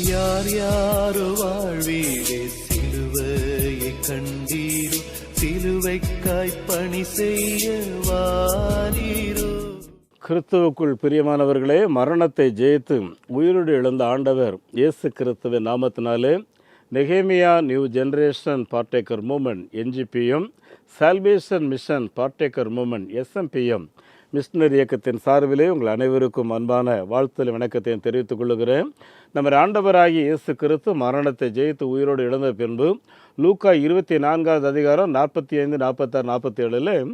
யார் யாரோ வாழ்வீரே சிலுவையை கண்டீரோ, சிலுவைக்காய் பணி செய்ய வாரீரோ. கிறிஸ்துவுக்குள் பிரியமானவர்களே, மரணத்தை ஜெயித்து உயிரோடு எழுந்த ஆண்டவர் இயேசு கிறிஸ்துவின் நாமத்தினாலே நெகேமியா new generation partaker movement NGPM, salvation mission partaker moment SMPM missionary இயக்கத்தின் சார்பிலே உங்கள் அனைவருக்கும் அன்பான வாழ்த்தல் வணக்கத்தையும் தெரிவித்துக் கொள்கிறேன். நம்ம ஆண்டவராகிய இயேசு கிறிஸ்து மரணத்தை ஜெயித்து உயிரோடு எழுந்த பின்பு லூக்கா 24வது அதிகாரம் 45, 46, 47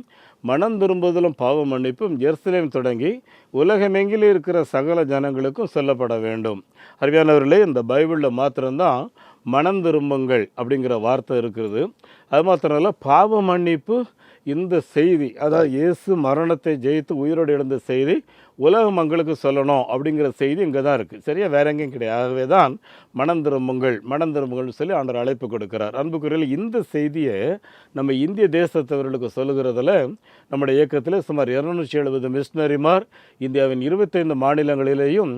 மனம் திரும்புதலும் பாவ மன்னிப்பும் எருசலேம் தொடங்கி உலகமெங்கிலும் இருக்கிற சகல ஜனங்களுக்கும் சொல்லப்பட வேண்டும். அருமையானவர்களே, இந்த பைபிளில் மாத்திரம்தான் மனம் திரும்புங்கள் அப்படிங்கிற வார்த்தை இருக்கிறது. அது மாத்திரம் இல்லை, பாவ மன்னிப்பு இந்த செய்தி, அதாவது இயேசு மரணத்தை ஜெயித்து உயிரோடு எழுந்த செய்தி உலக மக்களுக்கு சொல்லணும் அப்படிங்கிற செய்தி இங்கே தான் இருக்குது. சரியா, வேற எங்கேயும் கிடையாது. ஆகவே தான் மனம் திரும்புங்கள்னு சொல்லி ஆண்டவர் அழைப்பு கொடுக்கிறார். அன்புக்குரியவர்களே, இந்த செய்தியை நம்ம இந்திய தேசத்தவர்களுக்கு சொல்லுகிறதுல நம்முடைய இயக்கத்தில் சுமார் 270 மிஷனரிமார் இந்தியாவின் 25 மாநிலங்களிலேயும்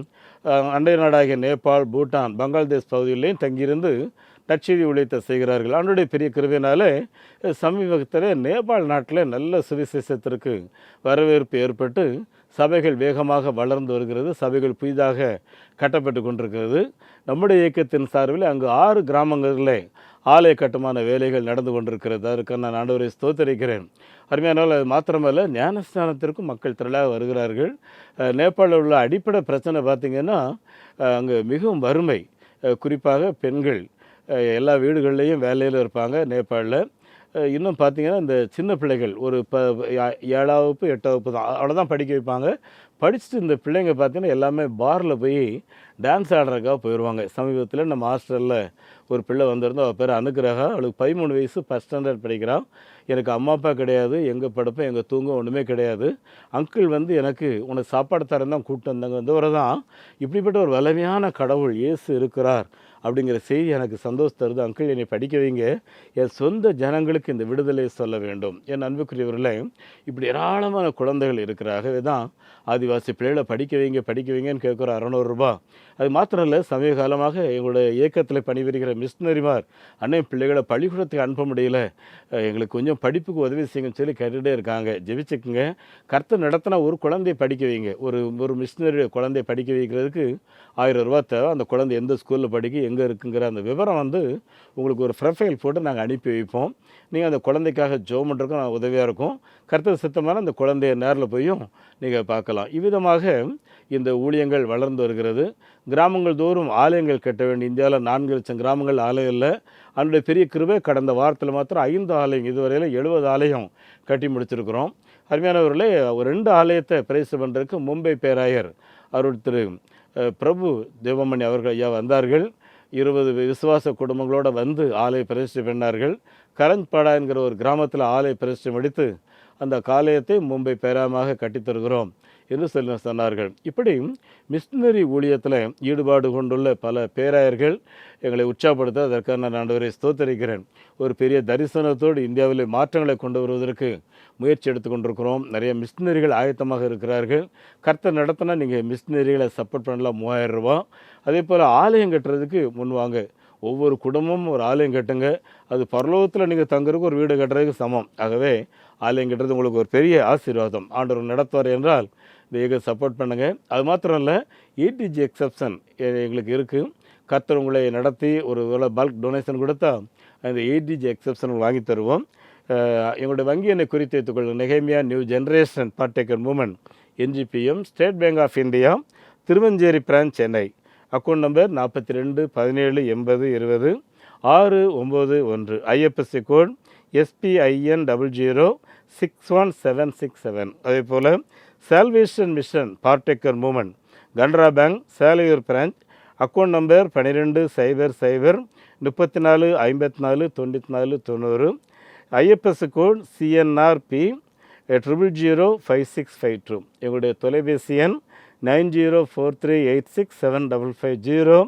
அண்டை நாடாகிய நேபாள், பூட்டான், பங்களாதேஷ் பகுதிகளிலையும் தங்கியிருந்து நற்செய்தி ஊழியத்தை செய்கிறார்கள். அவனுடைய பெரிய கிருபையினாலே சமீபத்தில் நேபாள் நாட்டில் நல்ல சுவிசேஷத்திற்கு வரவேற்பு ஏற்பட்டு சபைகள் வேகமாக வளர்ந்து வருகிறது. சபைகள் புதிதாக கட்டப்பட்டு கொண்டிருக்கிறது. நம்முடைய இயக்கத்தின் சார்பில் அங்கு 6 கிராமங்களில் ஆலய கட்டுமான வேலைகள் நடந்து கொண்டிருக்கிறது. அதற்கு நான் ஆண்டவரை ஸ்தோத்தரிக்கிறேன். அருமையானால் அது மாத்திரமல்ல, ஞானஸ்தானத்திற்கும் மக்கள் திரளாக வருகிறார்கள். நேபாளில் உள்ள அடிப்படை பிரச்சனை பார்த்திங்கன்னா, அங்கே மிகவும் வறுமை, குறிப்பாக பெண்கள் எல்லா வீடுகள்லேயும் வேலையில் இருப்பாங்க நேபாளில். இன்னும் பார்த்திங்கன்னா, இந்த சின்ன பிள்ளைகள் ஒரு 7ஆம் வகுப்பு 8ஆம் வகுப்பு தான், அவ்வளோதான் படிக்க வைப்பாங்க. படிச்சுட்டு இந்த பிள்ளைங்க பார்த்திங்கன்னா எல்லாமே பாரில் போய் டான்ஸ் ஆடுறதுக்காக போயிடுவாங்க. சமீபத்தில் நம்ம ஹாஸ்டலில் ஒரு பிள்ளை வந்திருந்தோம். அவள் பேர் அனுக்கிரகா. அவளுக்கு 13 வயசு, ஃபஸ்ட் ஸ்டாண்டர்ட் படிக்கிறான். எனக்கு அம்மா அப்பா கிடையாது, எங்கே படுப்பேன் எங்கே தூங்க ஒன்றுமே கிடையாது. அங்கிள் எனக்கு உனக்கு சாப்பாடு தரேன் தான் கூப்பிட்டு வந்தாங்க. வந்தவரை தான் இப்படிப்பட்ட ஒரு வலிமையான கடவுள் இயேசு இருக்கிறார் அப்படிங்கிற செய்தி எனக்கு சந்தோஷம் தருது. அங்கிள், என்னை படிக்க வைங்க, என் சொந்த ஜனங்களுக்கு இந்த விடுதலை சொல்ல வேண்டும். என் அன்புக்குரியவர்களே, இப்படி ஏராளமான குழந்தைகள் இருக்கிறாகவே தான் ஆதிவாசி பிள்ளைகளை படிக்க வைங்கன்னு கேட்குறோம். 600 ரூபா. அது மாத்திரம் இல்லை, சமீப காலமாக எங்களுடைய இயக்கத்தில் பணிபுரிகிற மிஷனரிமார் அன்னை பிள்ளைகளை பள்ளிக்கூடத்துக்கு அனுப்ப முடியல, எங்களுக்கு கொஞ்சம் படிப்புக்கு உதவி செய்யுங்கன்னு சொல்லி கேட்டுகிட்டே இருக்காங்க. ஜெபிச்சுக்குங்க. கர்த்தர் நடத்தினா ஒரு குழந்தையை படிக்க வைங்க. ஒரு மிஷனரி குழந்தையை படிக்க வைக்கிறதுக்கு 1000 ரூபா தேவை. அந்த குழந்தை எந்த ஸ்கூலில் படிக்க எங்கே இருக்குங்கிற அந்த விவரம் உங்களுக்கு ஒரு ப்ரொஃபைல் போட்டு நாங்கள் அனுப்பி வைப்போம். நீங்கள் அந்த குழந்தைக்காக ஜெபம் பண்ணுறதுக்கும் நான் உதவியாக இருக்கும். கர்த்தர் சித்தமான அந்த குழந்தைய நேரில் போயும் நீங்கள் பார்க்கலாம். இவ்விதமாக இந்த ஊழியங்கள் வளர்ந்து வருகிறது. கிராமங்கள் தோறும் ஆலயங்கள் கட்ட வேண்டிய இந்தியாவில் 4 லட்சம் கிராமங்கள் ஆலயம் இல்லை. அதனுடைய பெரிய கிருபை, கடந்த வாரத்தில் மாத்திரம் 5 ஆலயம், இதுவரையில் 70 ஆலயம் கட்டி முடிச்சிருக்கிறோம். அருமையானவர்களே, ஒரு 2 ஆலயத்தை பிரதிஷ்டை பண்ணுறதுக்கு மும்பை பேராயர் அருள் திரு பிரபு தேவமணி அவர்கள் ஐயா வந்தார்கள். 20 விசுவாச குடும்பங்களோடு வந்து ஆலய பிரதிஷ்டை பண்ணார்கள். கரஞ்ச்பாடா என்கிற ஒரு கிராமத்தில் ஆலய பிரதிஷ்டை முடித்து அந்த ஆலயத்தை மும்பை பேராயமாக கட்டித்தருகிறோம் என்று சொன்னார்கள். இப்படி மிஷனரி ஊழியத்தில் ஈடுபாடு கொண்டுள்ள பல பேராயர்கள் எங்களை உற்சாகப்படுத்த அதற்காக நான் ஆண்டவரை ஸ்தோத்தரிக்கிறேன். ஒரு பெரிய தரிசனத்தோடு இந்தியாவில் மாற்றங்களை கொண்டு வருவதற்கு முயற்சி எடுத்து கொண்டிருக்கிறோம். நிறைய மிஷனரிகள் ஆயத்தமாக இருக்கிறார்கள். கர்த்தர் நடத்தினா நீங்கள் மிஷனரிகளை சப்போர்ட் பண்ணலாம். 3000 ரூபா. அதே போல் ஆலயம் கட்டுறதுக்கு முன்வாங்க. ஒவ்வொரு குடும்பமும் ஒரு ஆலயம் கட்டுங்க. அது பரலோகத்தில் நீங்கள் தங்குறதுக்கு ஒரு வீடு கட்டுறதுக்கு சமம். ஆகவே ஆலயம் கட்டுறது உங்களுக்கு ஒரு பெரிய ஆசீர்வாதம். ஆண்டவர் நடத்துவார் என்றால் இதை சப்போர்ட் பண்ணுங்கள். அது மாத்திரம் இல்லை, ATG எக்ஸப்ஷன் எங்களுக்கு இருக்குது. கர்த்தர் உங்களை நடத்தி ஒரு பல்க் டொனேஷன் கொடுத்தா அந்த ATG எக்ஸப்ஷன் வாங்கி தருவோம். எங்களுடைய வங்கி எண்ணை குறித்து வைத்துக்கொள்ளுங்கள். நெகேமியா new generation partaker movement NGPM, State Bank of India, Thiruvancheri branch, Chennai. Account number 42 17 80 20 691. IFSC code SPIN 00061767. அதே போல் salvation mission partaker movement, Canara Bank, Selaiyur branch. Account number 12 00 34 54 94 90. IFSC code CNRP 000565. எங்களுடைய தொலைபேசி எண் 9043867550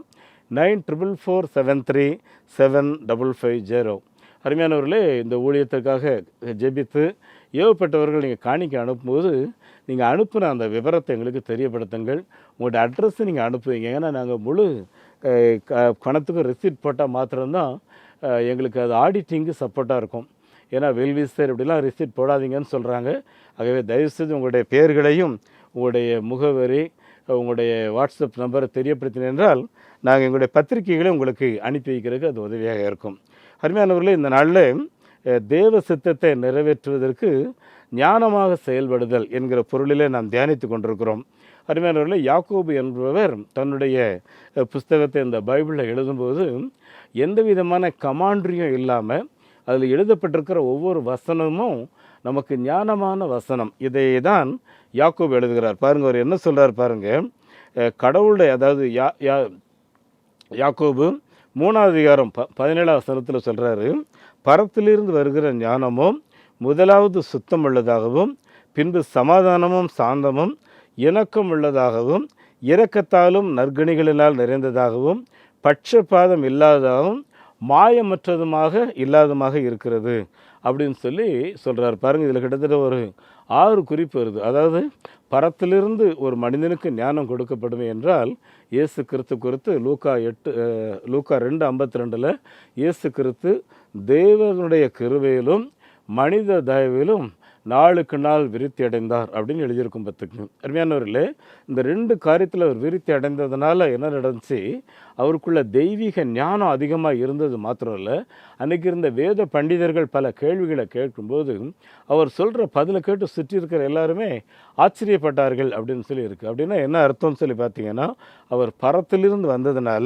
94473750. அருமையானவர்களே, இந்த ஊழியத்திற்காக ஜெபித்து ஏவப்பட்டவர்கள் நீங்கள் காணிக்க அனுப்பும்போது நீங்கள் அனுப்புன அந்த விவரத்தை எங்களுக்கு தெரியப்படுத்துங்கள். உங்களோட அட்ரஸை நீங்கள் அனுப்புவீங்க. ஏன்னா நாங்கள் முழு பணத்துக்கும் ரெசிப்ட் போட்டால் மாத்திரம்தான் எங்களுக்கு அது ஆடிட்டிங்கு சப்போர்ட்டாக இருக்கும். ஏன்னா வெல்விசர் இப்படிலாம் ரெசிப்ட் போடாதீங்கன்னு சொல்கிறாங்க. ஆகவே தயவுசெய்து உங்களுடைய பெயர்களையும் உங்களுடைய முகவரி உங்களுடைய வாட்ஸ்அப் நம்பரை தெரியப்படுத்தினேன் என்றால் நாங்கள் எங்களுடைய பத்திரிகைகளை உங்களுக்கு அனுப்பி வைக்கிறதுக்கு அது உதவியாக இருக்கும். அருமையானவர்களே, இந்த நாளில் தேவ சித்தத்தை நிறைவேற்றுவதற்கு ஞானமாக செயல்படுதல் என்கிற பொருளிலே நாம் தியானித்து கொண்டிருக்கிறோம். அருமையானவர்களே, யாக்கோபு என்பவர் தன்னுடைய புஸ்தகத்தை இந்த பைபிளில் எழுதும்போது எந்த விதமான கமாண்ட்ரியும் இல்லாமல் அதில் எழுதப்பட்டிருக்கிற ஒவ்வொரு வசனமும் நமக்கு ஞானமான வசனம். இதை தான் யாக்கோபு எழுதுகிறார். பாருங்கள், அவர் என்ன சொல்கிறார் பாருங்கள். கடவுளுடைய, அதாவது யாக்கோபு 3வது அதிகாரம் 17வது வசனத்தில் சொல்கிறாரு, பரத்திலிருந்து வருகிற ஞானமும் முதலாவது சுத்தம் உள்ளதாகவும் பின்பு சமாதானமும் சாந்தமும் இணக்கம் உள்ளதாகவும் இரக்கத்தாலும் நற்கணிகளினால் நிறைந்ததாகவும் பட்சபாதம் இல்லாததாகவும் மாயமற்றதுமாக இல்லாததுமாக இருக்கிறது அப்படின்னு சொல்கிறார். பாருங்கள், இதில் கிட்டத்தட்ட ஒரு 6 குறிப்பு வருது. அதாவது பரத்திலிருந்து ஒரு மனிதனுக்கு ஞானம் கொடுக்கப்படும் என்றால் இயேசு கிறிஸ்து குறித்து லூக்கா 2:52 இயேசு கிறிஸ்து தேவனுடைய கிருபையிலும் மனித தயவிலும் நாளுக்கு நாள் விருத்தி அடைந்தார் அப்படின்னு எழுதியிருக்கும். பத்துக்கு அருமையானவர்களே, இந்த 2 காரியத்தில் அவர் விருத்தி அடைந்ததுனால என்ன நடந்துச்சு, அவருக்குள்ள தெய்வீக ஞானம் அதிகமாக இருந்தது மாத்திரம் இல்லை, அன்றைக்கி இருந்த வேத பண்டிதர்கள் பல கேள்விகளை கேட்கும்போது அவர் சொல்கிற பதிலை கேட்டு சுற்றி இருக்கிற எல்லாருமே ஆச்சரியப்பட்டார்கள் அப்படின்னு இருக்குது. அப்படின்னா என்ன அர்த்தம்னு பார்த்தீங்கன்னா, அவர் பரத்திலிருந்து வந்ததுனால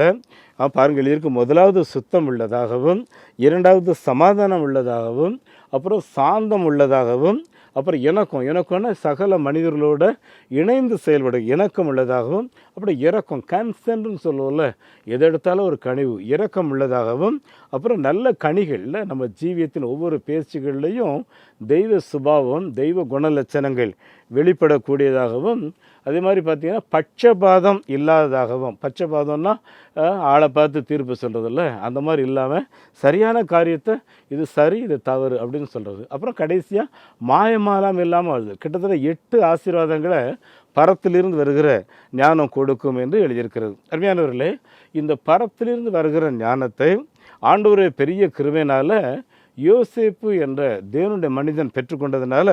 பாருங்கள் எழுதியிருக்கு, முதலாவது சுத்தம் உள்ளதாகவும் 2வது சமாதானம் உள்ளதாகவும் அப்புறம் சாந்தம் உள்ளதாகவும் அப்புறம் இணக்கம்னா சகல மனிதர்களோட இணைந்து செயல்படும் இணக்கம் உள்ளதாகவும் அப்புறம் இரக்கம் கன்சென்ட்னு சொல்லுவோம்ல, எதை எடுத்தாலும் ஒரு கனிவு இரக்கம் உள்ளதாகவும் அப்புறம் நல்ல கனிகளில் நம்ம ஜீவியத்தின் ஒவ்வொரு பேச்சுகள்லையும் தெய்வ சுபாவம் தெய்வ குணலட்சணங்கள் வெளிப்படக்கூடியதாகவும் அதே மாதிரி பார்த்திங்கன்னா பட்சபாதம் இல்லாததாகவும், பட்சபாதம்னா ஆளை பார்த்து தீர்ப்பு சொல்கிறதில்ல, அந்த மாதிரி இல்லாமல் சரியான காரியத்தை இது சரி இது தவறு அப்படின்னு சொல்கிறது. அப்புறம் கடைசியாக மாயமாலாம் இல்லாமல் வருது. கிட்டத்தட்ட 8 ஆசீர்வாதங்களை பரத்திலிருந்து வருகிற ஞானம் கொடுக்கும் என்று எழுதியிருக்கிறது. அருமையானவர்களே, இந்த பரத்திலிருந்து வருகிற ஞானத்தை ஆண்டவருடைய பெரிய கிருபையினால் யோசேப்பு என்ற தேவனுடைய மனிதன் பெற்றுக்கொண்டதுனால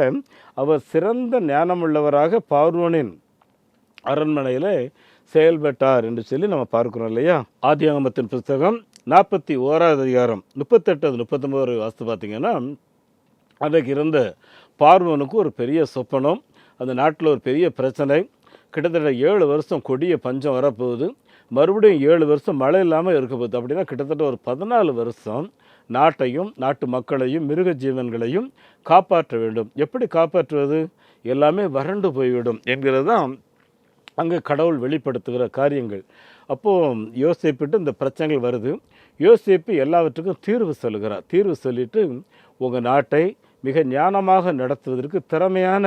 அவர் சிறந்த ஞானமுள்ளவராக பார்வோனின் அரண்மனையில் செயல்பட்டார் என்று நம்ம பார்க்குறோம் இல்லையா. ஆதியாகமத்தின் புஸ்தகம் 41வது அதிகாரம் 38-39 வாஸ்து பார்த்திங்கன்னா, அன்றைக்கு இருந்த பார்வோனுக்கு ஒரு பெரிய சொப்பனம், அந்த நாட்டில் ஒரு பெரிய பிரச்சனை, கிட்டத்தட்ட 7 வருஷம் கொடிய பஞ்சம் வரப்போகுது, மறுபடியும் 7 வருஷம் மழை இல்லாமல் இருக்க போகுது. அப்படின்னா கிட்டத்தட்ட ஒரு 14 வருஷம் நாட்டையும் நாட்டு மக்களையும் மிருக ஜீவன்களையும் காப்பாற்ற வேண்டும். எப்படி காப்பாற்றுவது, எல்லாமே வறண்டு போய்விடும் என்கிறது தான் அங்கே கடவுள் வெளிப்படுத்துகிற காரியங்கள். அப்போது யோசேப்பிட்டு இந்த பிரச்சனைகள் வருது. யோசேப்பு எல்லாவற்றுக்கும் தீர்வு சொல்லுகிறார். தீர்வு சொல்லிவிட்டு, உங்கள் நாட்டை மிக ஞானமாக நடத்துவதற்கு திறமையான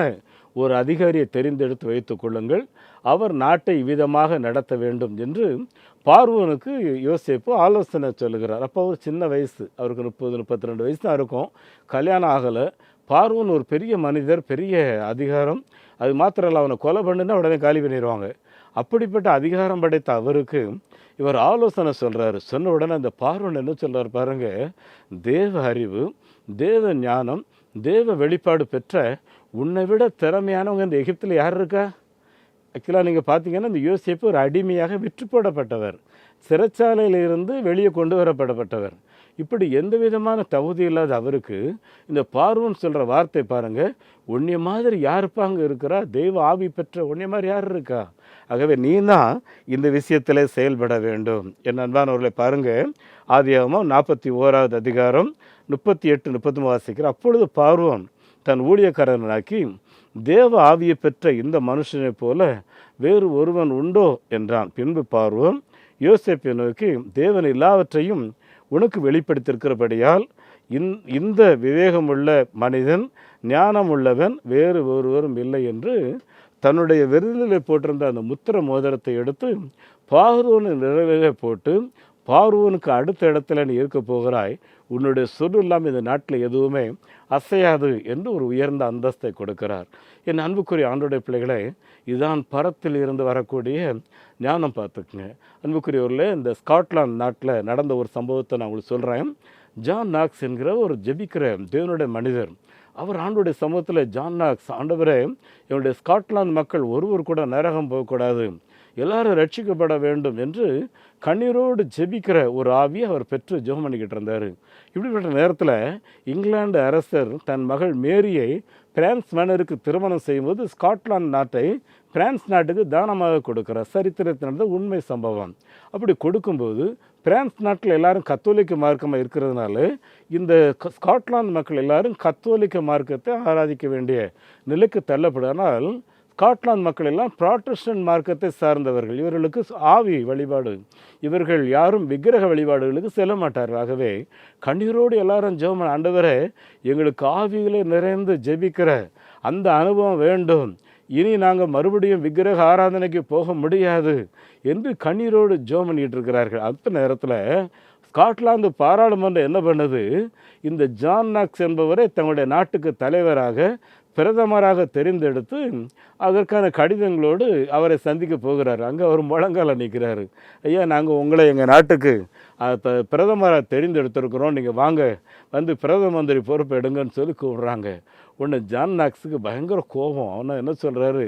ஒரு அதிகாரியை தெரிந்தெடுத்து வைத்து கொள்ளுங்கள், அவர் நாட்டை இவ்விதமாக நடத்த வேண்டும் என்று பார்வோனுக்கு யோசேப்பு ஆலோசனை சொல்லுகிறார். அப்போ ஒரு சின்ன வயசு, அவருக்கு 30-32 வயசு தான் இருக்கும், கல்யாணம் ஆகலை. பார்வோன் ஒரு பெரிய மனிதர், பெரிய அதிகாரம், அது மாத்திரம் இல்லை, அவனை கொலை பண்ணுன்னா உடனே காலி பண்ணிடுவாங்க. அப்படிப்பட்ட அதிகாரம் படைத்த அவருக்கு இவர் ஆலோசனை சொல்கிறாரு. சொன்ன உடனே அந்த பார்வோன் என்ன சொல்கிறார் பாருங்கள், தேவ அறிவு தேவ ஞானம் தேவ வெளிப்பாடு பெற்ற உன்னை விட திறமையானவங்க இந்த எகிப்தில் யார் இருக்கா? ஆக்சுவலாக நீங்கள் பார்த்தீங்கன்னா இந்த யோசேப்பு ஒரு அடிமையாக விற்று போடப்பட்டவர், சிறைச்சாலையிலிருந்து வெளியே கொண்டு வரப்படப்பட்டவர். இப்படி எந்த விதமான தகுதி இல்லாத அவருக்கு இந்த பார்வோன் சொல்கிற வார்த்தை பாருங்கள், உன்னைய மாதிரி யாருப்பா அங்கே இருக்கிறா, தெய்வ ஆவி பெற்ற உன்னைய மாதிரி யார் இருக்கா? ஆகவே நீ தான் இந்த விஷயத்தில் செயல்பட வேண்டும். என் அன்பானவர்களை பாருங்கள், ஆதியாகமம் 41வது அதிகாரம் 38-39 வாசிக்கிற. அப்பொழுது பார்வோன் தன் ஊழியக்காரனாக்கி, தேவ ஆவியை பெற்ற இந்த மனுஷனை போல வேறு ஒருவன் உண்டோ என்றான். பின்பு பார்வோன் யோசேப்பை நோக்கி, தேவன் எல்லாவற்றையும் உனக்கு வெளிப்படுத்தியிருக்கிறபடியால் இந்த விவேகமுள்ள மனிதன் ஞானமுள்ளவன் வேறு ஒருவரும் இல்லை என்று தன்னுடைய விருதிலே போட்டிருந்த அந்த முத்திர மோதிரத்தை எடுத்து பார்வோனின் நிழலிலே போட்டு பார்வோனுக்கு அடுத்த இடத்துல நீ இருக்க போகிறாய், உன்னுடைய சொல் இல்லாமல் இந்த நாட்டில் எதுவுமே அசையாது என்று ஒரு உயர்ந்த அந்தஸ்தை கொடுக்கிறார். என் அன்புக்குரிய ஆண்டோடைய பிள்ளைகளே, இதுதான் பரத்தில் இருந்து வரக்கூடிய ஞானம். பார்த்துக்குங்க அன்புக்குரியவர்களே, இந்த ஸ்காட்லாந்து நாட்டில் நடந்த ஒரு சம்பவத்தை நான் உங்களுக்கு சொல்கிறேன். ஜான் நாக்ஸ் என்கிற ஒரு ஜெபிக்கிற தேவனுடைய மனிதர், அவர் ஆண்டோடைய சமூகத்தில், ஜான் நாக்ஸ், ஆண்டவரே என்னுடைய ஸ்காட்லாந்து மக்கள் ஒருவர் கூட நரகம் போகக்கூடாது, எல்லாரும் ரட்சிக்கப்பட வேண்டும் என்று கண்ணீரோடு ஜெபிக்கிற ஒரு ஆவியை அவர் பெற்று ஜெபம் பண்ணிக்கிட்டு இருந்தார். இப்படிப்பட்ட நேரத்தில் இங்கிலாந்து அரசர் தன் மகள் மேரியை பிரான்ஸ் மன்னருக்கு திருமணம் செய்யும்போது ஸ்காட்லாந்து நாட்டை பிரான்ஸ் நாட்டுக்கு தானமாக கொடுக்கிறார். சரித்திரத்தில் நடந்த உண்மை சம்பவம். அப்படி கொடுக்கும்போது பிரான்ஸ் நாட்டில் எல்லாரும் கத்தோலிக்க மார்க்கமாக இருக்கிறதுனால இந்த ஸ்காட்லாந்து மக்கள் எல்லாரும் கத்தோலிக்க மார்க்கத்தை ஆராதிக்க வேண்டிய நிலைக்கு தள்ளப்படுவதனால் ஸ்காட்லாந்து மக்கள் எல்லாம் ப்ராட்டஸ்டன்ட் மார்க்கத்தை சார்ந்தவர்கள். இவர்களுக்கு ஆவி வழிபாடு, இவர்கள் யாரும் விக்கிரக வழிபாடுகளுக்கு செல்ல மாட்டார்கள். ஆகவே கண்ணீரோடு எல்லாரும் ஜெபம், ஆண்டவரே எங்களுக்கு ஆவிகளை நிறைந்து ஜெபிக்கிற அந்த அனுபவம் வேண்டும், இனி நாங்கள் மறுபடியும் விக்கிரக ஆராதனைக்கு போக முடியாது என்று கண்ணீரோடு ஜெபம் பண்ணிட்டு இருக்கிறார்கள். அந்த நேரத்தில் ஸ்காட்லாந்து பாராளுமன்றம் என்ன பண்ணுது, இந்த ஜான் நாக்ஸ் என்பவரை தங்களுடைய நாட்டுக்கு தலைவராக பிரதமராக தெரிந்தெடுத்து அதற்கான கடிதங்களோடு அவரை சந்திக்க போகிறார். அங்கே அவர் முழங்கால நிற்கிறாரு. ஐயா, நாங்கள் உங்களை எங்கள் நாட்டுக்கு பிரதமராக தெரிந்தெடுத்திருக்கிறோம், நீங்கள் வாங்க வந்து பிரதம மந்திரி பொறுப்பு எடுங்கன்னு சொல்லி கூப்பிட்றாங்க. உடனே ஜான் நாக்ஸுக்கு பயங்கர கோபம். அவனை என்ன சொல்கிறாரு,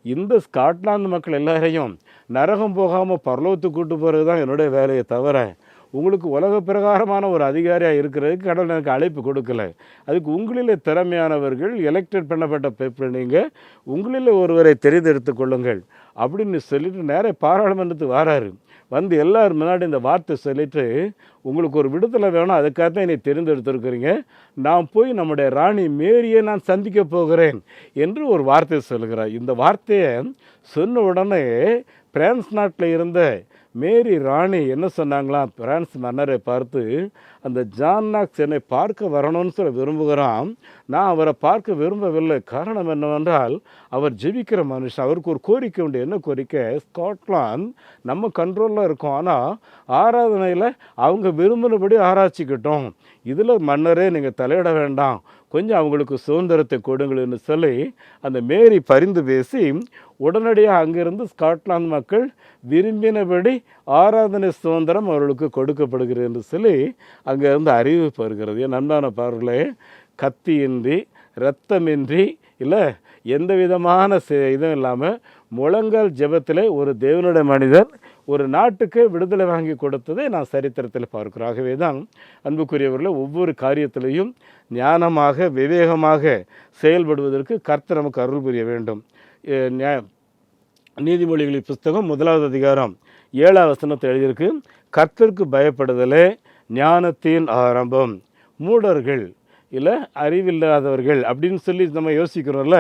இந்த ஸ்காட்லாந்து மக்கள் எல்லாரையும் நரகம் போகாமல் பரலோகத்துக்கு கூட்டு போகிறது தான் என்னுடைய வேலையை தவிர உங்களுக்கு உலக பிரகாரமான ஒரு அதிகாரியாக இருக்கிறதுக்கு கடவுள் எனக்கு அழைப்பு கொடுக்கல. அதுக்கு உங்களில் திறமையானவர்கள், எலெக்டட் பண்ணப்பட்ட பேப்பர், நீங்கள் உங்களில் ஒருவரை தெரிந்தெடுத்து கொள்ளுங்கள் அப்படின்னு சொல்லிட்டு நேராக பாராளுமன்றத்துக்கு வராரு. வந்து எல்லாரும் முன்னாடி இந்த வார்த்தை சொல்லிட்டு, உங்களுக்கு ஒரு விடுதலை வேணும், அதுக்காகத்தான் என்னை தெரிந்தெடுத்திருக்கிறீங்க, நான் போய் நம்முடைய ராணி மேரியை நான் சந்திக்க போகிறேன் என்று ஒரு வார்த்தை சொல்கிறார். இந்த வார்த்தையை சொன்ன உடனே பிரான்ஸ் நாட்டில் இருந்த மேரி ராணி என்ன சொன்னாங்களாம், பிரான்ஸ் மன்னரை பார்த்து, அந்த ஜான் நாக்ஸ் என்னை பார்க்க வரணும்னு சொல்ல விரும்புகிறான், நான் அவரை பார்க்க விரும்பவில்லை. காரணம் என்னவென்றால் அவர் ஜெபிக்கிற மனுஷன், அவருக்கு ஒரு கோரிக்கை உண்டு. என்ன கோரிக்கை, ஸ்காட்லாந்து நம்ம கண்ட்ரோலில் இருக்கோம், ஆனால் ஆராதனையில் அவங்க விரும்பினபடி ஆராய்ச்சிக்கிட்டோம், இதில் மன்னரே நீங்கள் தலையிட வேண்டாம், கொஞ்சம் அவங்களுக்கு சுதந்திரத்தை கொடுங்கள்னு சொல்லி அந்த மேரி பரிந்து பேசி உடனடியாக அங்கிருந்து ஸ்காட்லாந்து மக்கள் விரும்பினபடி ஆராதனை சுதந்திரம் அவர்களுக்கு கொடுக்கப்படுகிறது என்று சொல்லி அங்கேருந்து அறிவிப்பு வருகிறது. என் நண்பான பார்வைகளே, கத்தியின்றி இரத்தமின்றி இல்லை எந்த விதமான இதுவும் இல்லாமல் முழங்கால் ஜெபத்தில் ஒரு தேவனுடைய மனிதர் ஒரு நாட்டுக்கு விடுதலை வாங்கி கொடுத்ததை நான் சரித்திரத்தில் பார்க்கிறோம். ஆகவே தான் அன்புக்குரியவர்களை, ஒவ்வொரு காரியத்திலையும் ஞானமாக விவேகமாக செயல்படுவதற்கு கர்த்தர் நமக்கு அருள் புரிய வேண்டும். நீதிமொழிகளின் புஸ்தகம் 1வது அதிகாரம் 7வது வசனத்தை எழுதியிருக்கு, கர்த்தருக்கு பயப்படுதலே ஞானத்தின் ஆரம்பம். மூடர்கள் இல்லை அறிவில்லாதவர்கள் அப்படின்னு சொல்லி நம்ம யோசிக்கிறோம்ல,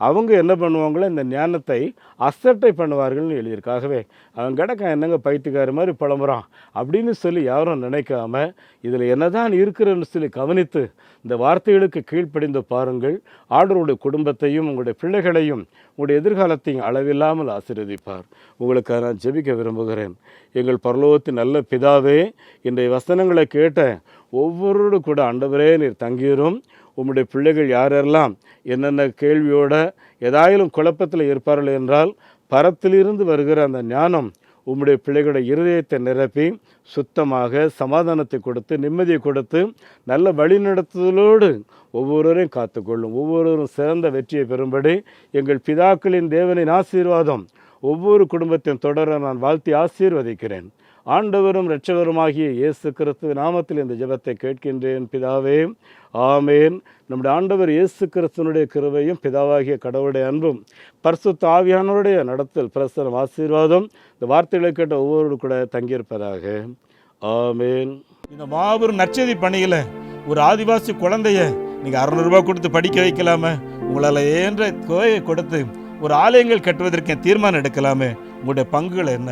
அவங்க என்ன பண்ணுவாங்களோ இந்த ஞானத்தை அசட்டை பண்ணுவார்கள்னு எழுதியிருக்காகவே அவன் கிடக்கான் என்னங்க பைத்தியக்கார மாதிரி புலம்புறான் அப்படின்னு சொல்லி யாரும் நினைக்காம இதில் என்னதான் இருக்கிறன்னு சொல்லி கவனித்து இந்த வார்த்தைகளுக்கு கீழ்ப்படிந்து பாருங்கள். ஆண்டவருடைய குடும்பத்தையும் உங்களுடைய பிள்ளைகளையும் உங்களுடைய எதிர்காலத்தையும் அளவில்லாமல் ஆசீர்வதிப்பார். உங்களுக்கு நான் ஜெபிக்க விரும்புகிறேன். எங்கள் பரலோகத்தின் நல்ல பிதாவே, இன்றைய வசனங்களை கேட்ட ஒவ்வொருவரும் கூட ஆண்டவரே நீர் தங்கிரும். உம்முடைய பிள்ளைகள் யாரெல்லாம் என்னென்ன கேள்வியோட ஏதாயிலும் குழப்பத்தில் இருப்பார்கள் என்றால் பரத்திலிருந்து வருகிற அந்த ஞானம் உம்முடைய பிள்ளைகளுடைய இருதயத்தை நிரப்பி சுத்தமாக சமாதானத்தை கொடுத்து நிம்மதியை கொடுத்து நல்ல வழிநடத்துதலோடு ஒவ்வொருவரையும் காத்துக்கொள்ளும். ஒவ்வொருவரும் சிறந்த வெற்றியை பெறும்படி எங்கள் பிதாக்களின் தேவனின் ஆசீர்வாதம் ஒவ்வொரு குடும்பத்தையும் தொடர நான் வாழ்த்தி ஆசீர்வதிக்கிறேன். ஆண்டவரும் இரட்சகருமாகிய இயேசு கிறிஸ்து நாமத்தில் இந்த ஜெபத்தை கேட்கின்றேன் பிதாவே, ஆமேன். நம்முடைய ஆண்டவர் இயேசு கிறிஸ்துவனுடைய கிருபையும் பிதாவாகிய கடவுளுடைய அன்பும் பரிசுத்த ஆவியானவருடைய நடத்தல் பிரசனம் ஆசீர்வாதம் இந்த வார்த்தைகளை கேட்ட ஒவ்வொரு கூட தங்கியிருப்பதாக. ஆமேன். இந்த மாபெரும் நற்செய்தி பணியில் ஒரு ஆதிவாசி குழந்தைய நீங்கள் 600 ரூபாய் கொடுத்து படிக்க வைக்கலாமே, உங்களால் ஏன்ற தொகையை கொடுத்து ஒரு ஆலயங்கள் கட்டுவதற்கு தீர்மானம் எடுக்கலாமே, உங்களுடைய பங்குகள் என்ன?